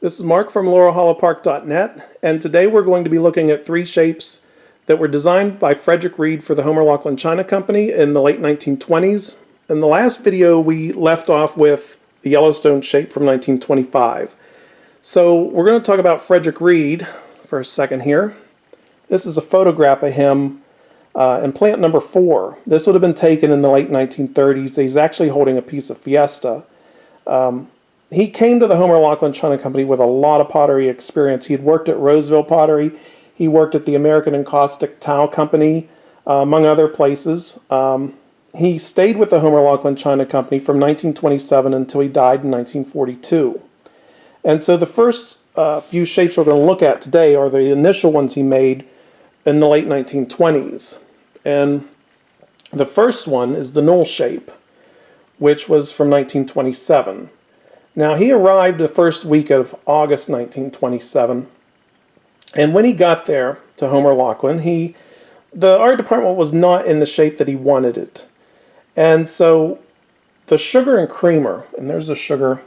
This is Mark from laurelhollowpark.net, and today we're going to be looking at three shapes that were designed by Frederick Reed for the Homer Laughlin China Company in the late 1920s. In the last video we left off with the Yellowstone shape from 1925. So we're going to talk about Frederick Reed for a second here. This is a photograph of him in plant number 4. This would have been taken in the late 1930s. He's actually holding a piece of Fiesta. He came to the Homer Laughlin China Company with a lot of pottery experience. He had worked at Roseville Pottery. He worked at the American Encaustic Tile Company, among other places. He stayed with the Homer Laughlin China Company from 1927 until he died in 1942. And so the first few shapes we're going to look at today are the initial ones he made in the late 1920s. And the first one is the Newell shape, which was from 1927. Now, he arrived the first week of August 1927, and when he got there to Homer Laughlin, the art department was not in the shape that he wanted it. And so the sugar and creamer, and there's a sugar,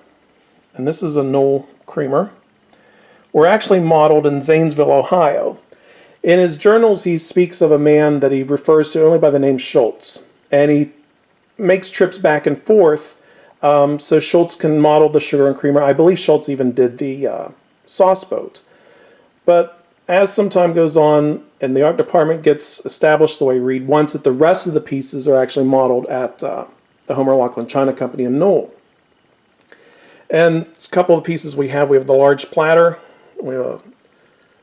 and this is a Newell creamer, were actually modeled in Zanesville, Ohio. In his journals, he speaks of a man that he refers to only by the name Schultz, and he makes trips back and forth so Schultz can model the sugar and creamer. I believe Schultz even did the sauce boat. But as some time goes on and the art department gets established the way Reed wants it, the rest of the pieces are actually modeled at the Homer Laughlin China Company in Newell. And a couple of pieces we have the large platter.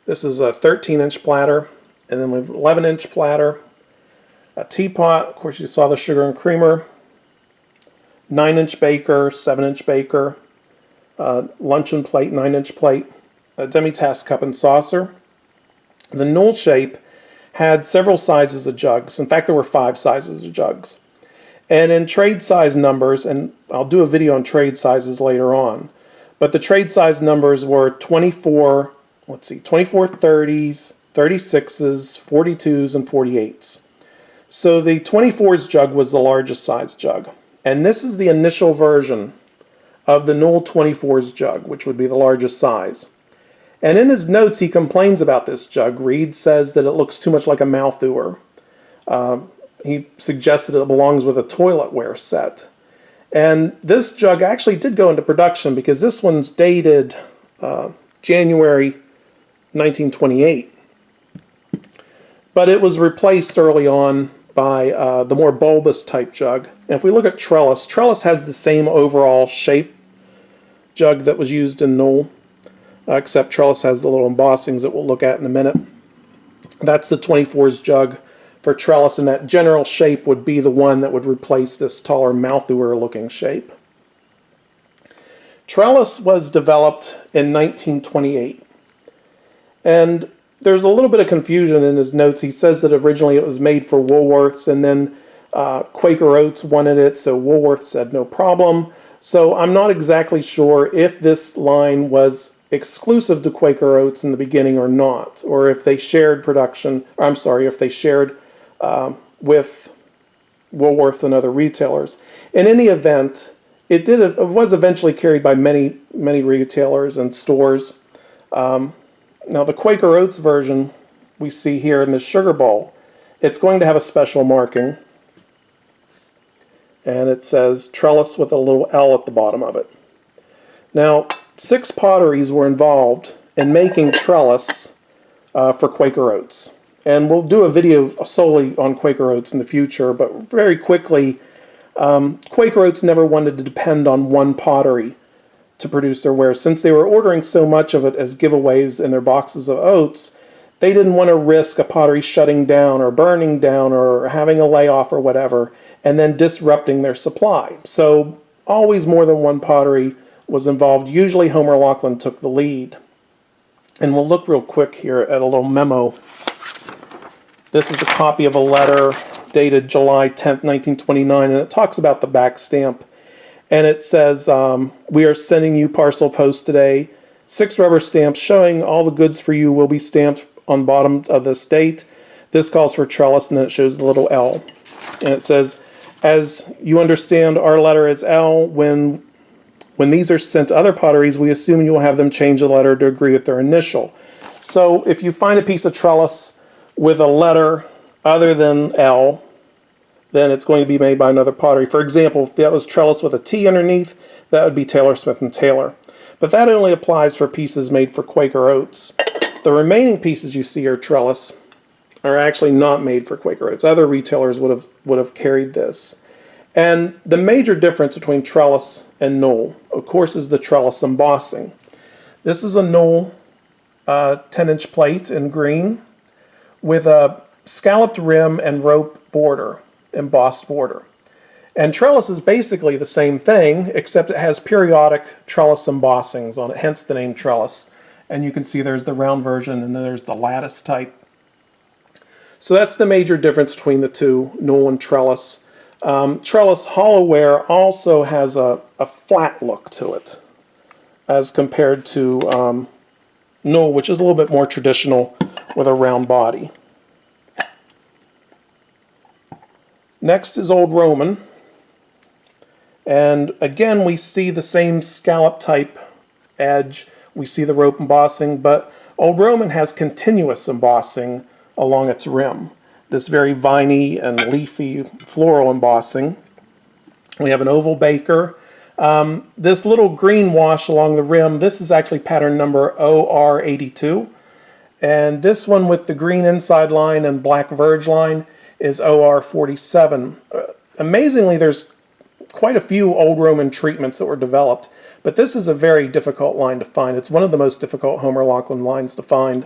This is a 13-inch platter, and then we have an 11-inch platter, a teapot, of course you saw the sugar and creamer, 9-inch baker, 7-inch baker, luncheon plate, 9-inch plate, a demi-tasse cup and saucer. The Newell shape had several sizes of jugs. In fact, there were 5 sizes of jugs. And in trade size numbers, and I'll do a video on trade sizes later on, but the trade size numbers were 24 30s, 36s, 42s, and 48s. So the 24s jug was the largest size jug. And this is the initial version of the Newell 24s jug, which would be the largest size. And in his notes, he complains about this jug. Reed says that it looks too much like a mouth ooer. He suggested it belongs with a toiletware set. And this jug actually did go into production because this one's dated January 1928. But it was replaced early on by the more bulbous type jug. And if we look at Trellis, Trellis has the same overall shape jug that was used in Newell, except Trellis has the little embossings that we'll look at in a minute. That's the 24s jug for Trellis, and that general shape would be the one that would replace this taller mouth-ooer looking shape. Trellis was developed in 1928, and there's a little bit of confusion in his notes. He says that originally it was made for Woolworths, and then Quaker Oats wanted it, so Woolworths said no problem. So I'm not exactly sure if this line was exclusive to Quaker Oats in the beginning or not, or if they shared production, if they shared with Woolworth and other retailers. In any event, it was eventually carried by many retailers and stores. Now the Quaker Oats version we see here in the sugar bowl, it's going to have a special marking, and it says Trellis with a little L at the bottom of it. Now 6 potteries were involved in making Trellis for Quaker Oats. And we'll do a video solely on Quaker Oats in the future, but very quickly, Quaker Oats never wanted to depend on one pottery to produce their ware. Since they were ordering so much of it as giveaways in their boxes of oats, they didn't want to risk a pottery shutting down or burning down or having a layoff or whatever, and then disrupting their supply. So always more than one pottery was involved. Usually Homer Laughlin took the lead. And we'll look real quick here at a little memo. This is a copy of a letter dated July 10th, 1929, and it talks about the back stamp. And it says, we are sending you parcel post today. 6 rubber stamps showing all the goods for you will be stamped on bottom of this date. This calls for Trellis, and then it shows the little L. And it says, as you understand, our letter is L. When when these are sent to other potteries, we assume you'll have them change the letter to agree with their initial. So if you find a piece of trellis with a letter other than L, then it's going to be made by another pottery. For example, if that was trellis with a T underneath, that would be Taylor, Smith & Taylor. But that only applies for pieces made for Quaker Oats. The remaining pieces you see are trellis are actually not made for Quaker Oats. Other retailers would have carried this. And the major difference between trellis and Newell, of course, is the trellis embossing. This is a Newell 10-inch plate in green with a scalloped rim and rope border, embossed border. And trellis is basically the same thing, except it has periodic trellis embossings on it, hence the name trellis. And you can see there's the round version and then there's the lattice type. So that's the major difference between the two, Newell and trellis. Trellis hollowware also has a flat look to it as compared to Newell, which is a little bit more traditional with a round body. Next is Old Roman, and again we see the same scallop type edge, we see the rope embossing, but Old Roman has continuous embossing along its rim. This very viney and leafy floral embossing. We have an oval baker. This little green wash along the rim, this is actually pattern number OR82. And this one with the green inside line and black verge line is OR47. Amazingly, there's quite a few Old Roman treatments that were developed, but this is a very difficult line to find. It's one of the most difficult Homer Laughlin lines to find.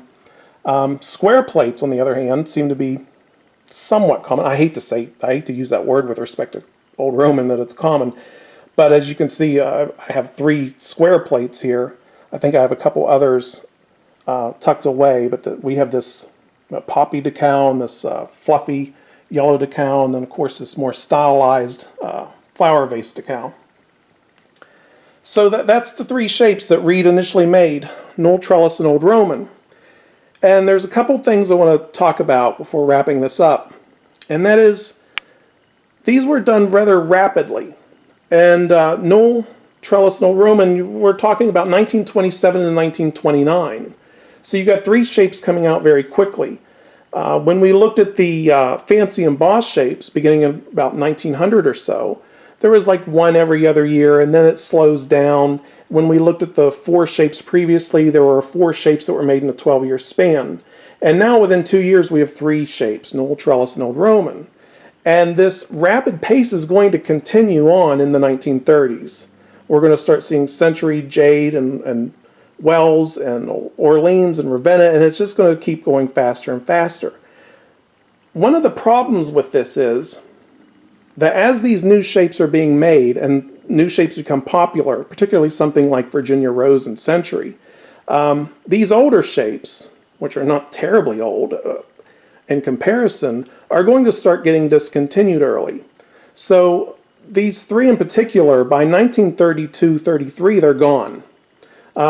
Square plates, on the other hand, seem to be somewhat common. I hate to use that word with respect to Old Roman, that it's common, but as you can see, I have 3 square plates here. I think I have a couple others tucked away, but we have this poppy decal and this fluffy yellow decal, and then of course this more stylized flower vase decal. So that's the 3 shapes that Reed initially made, Newell, trellis, and Old Roman. And there's a couple things I want to talk about before wrapping this up. And that is, these were done rather rapidly. And Newell, trellis, and Old Roman, we're talking about 1927 and 1929. So you got 3 shapes coming out very quickly. When we looked at the fancy embossed shapes, beginning in about 1900 or so, there was like 1 every other year, and then it slows down. When we looked at the 4 shapes previously, there were 4 shapes that were made in a 12-year span. And now within 2 years, we have 3 shapes, Newell, trellis, and Old Roman. And this rapid pace is going to continue on in the 1930s. We're going to start seeing Century, Jade, and Wells, and Orleans, and Ravenna, and it's just going to keep going faster and faster. One of the problems with this is that as these new shapes are being made and new shapes become popular, particularly something like Virginia Rose and Century, these older shapes, which are not terribly old in comparison, are going to start getting discontinued early. So these 3 in particular, by 1932-33, they're gone.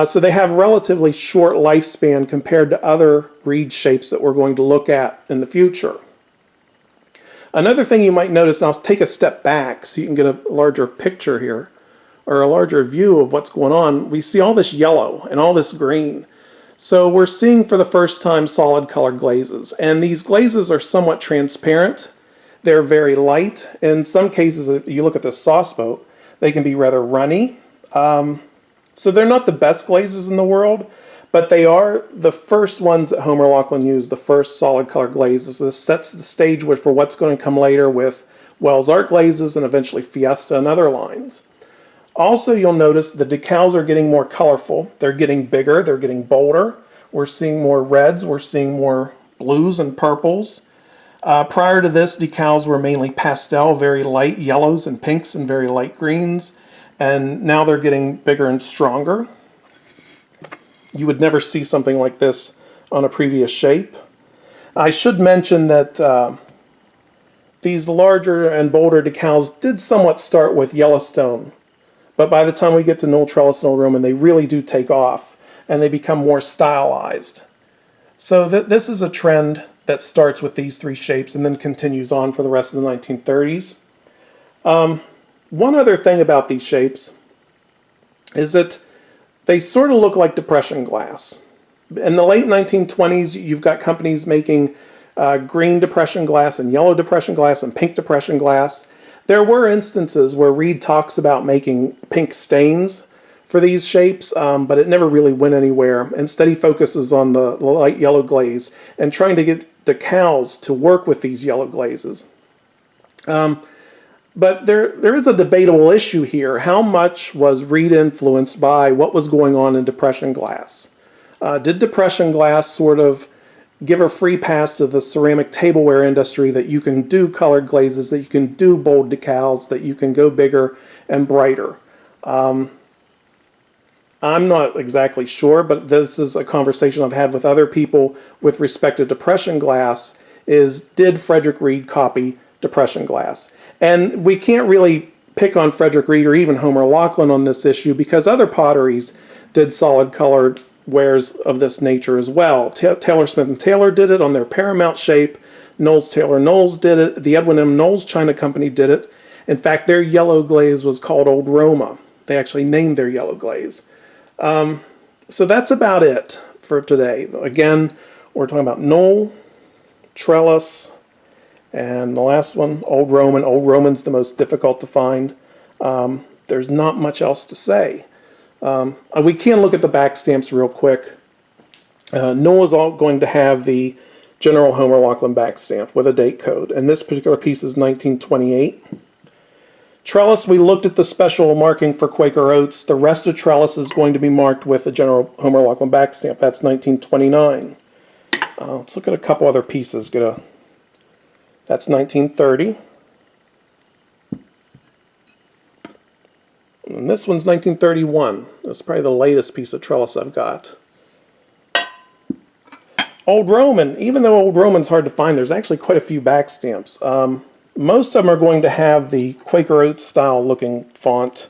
So they have relatively short lifespan compared to other reed shapes that we're going to look at in the future. Another thing you might notice, and I'll take a step back so you can get a larger picture here, or a larger view of what's going on. We see all this yellow and all this green. So we're seeing for the first time solid color glazes. And these glazes are somewhat transparent. They're very light. In some cases, if you look at the sauce boat, they can be rather runny. So they're not the best glazes in the world, but they are the first ones that Homer Laughlin used, the first solid color glazes. This sets the stage for what's going to come later with Wells Art glazes and eventually Fiesta and other lines. Also, you'll notice the decals are getting more colorful. They're getting bigger, they're getting bolder. We're seeing more reds, we're seeing more blues and purples. Prior to this, decals were mainly pastel, very light yellows and pinks and very light greens. And now they're getting bigger and stronger. You would never see something like this on a previous shape. I should mention that these larger and bolder decals did somewhat start with Yellowstone, but by the time we get to Newell, trellis, and Old Roman, they really do take off, and they become more stylized. So this is a trend that starts with these 3 shapes and then continues on for the rest of the 1930s. One other thing about these shapes is that they sort of look like depression glass. In the late 1920s, you've got companies making green depression glass and yellow depression glass and pink depression glass. There were instances where Reed talks about making pink stains for these shapes, but it never really went anywhere. Instead, he focuses on the light yellow glaze and trying to get decals to work with these yellow glazes. But there is a debatable issue here. How much was Reed influenced by what was going on in depression glass? Did depression glass sort of give a free pass to the ceramic tableware industry that you can do colored glazes, that you can do bold decals, that you can go bigger and brighter? I'm not exactly sure, but this is a conversation I've had with other people with respect to depression glass, is did Frederick Reed copy depression glass? And we can't really pick on Frederick Reed or even Homer Laughlin on this issue because other potteries did solid colored wares of this nature as well. Taylor Smith & Taylor did it on their Paramount shape. Knowles Taylor Knowles did it. The Edwin M. Knowles China Company did it. In fact, their yellow glaze was called Old Roma. They actually named their yellow glaze. So that's about it for today. Again, we're talking about Newell, Trellis, and the last one, Old Roman. Old Roman's the most difficult to find. There's not much else to say. We can look at the back stamps real quick. Newell is all going to have the General Homer Laughlin back stamp with a date code, and this particular piece is 1928. Trellis, we looked at the special marking for Quaker Oats. The rest of Trellis is going to be marked with the General Homer Laughlin back stamp. That's 1929. Let's look at a couple other pieces. That's 1930. And this one's 1931. That's probably the latest piece of Trellis I've got. Old Roman, even though Old Roman's hard to find, there's actually quite a few back stamps. Most of them are going to have the Quaker Oats style looking font,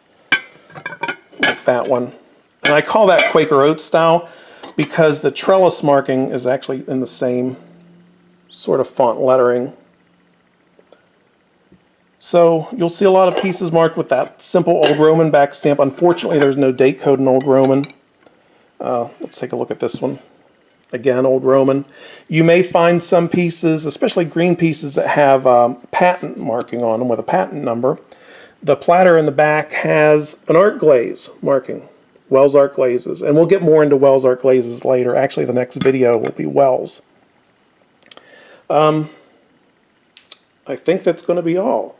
like that one. And I call that Quaker Oats style because the Trellis marking is actually in the same sort of font lettering. So you'll see a lot of pieces marked with that simple Old Roman back stamp. Unfortunately, there's no date code in Old Roman. Let's take a look at this one. Again, Old Roman. You may find some pieces, especially green pieces, that have patent marking on them with a patent number. The platter in the back has an art glaze marking, Wells Art Glazes. And we'll get more into Wells Art Glazes later. Actually, the next video will be Wells. I think that's going to be all.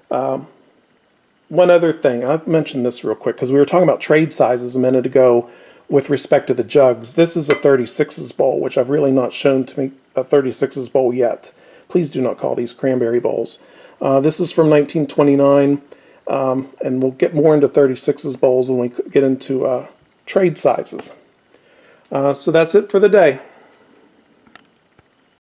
One other thing, I've mentioned this real quick because we were talking about trade sizes a minute ago with respect to the jugs. This is a 36's bowl, which I've really not shown to me a 36's bowl yet. Please do not call these cranberry bowls. This is from 1929, and we'll get more into 36's bowls when we get into trade sizes. So that's it for the day.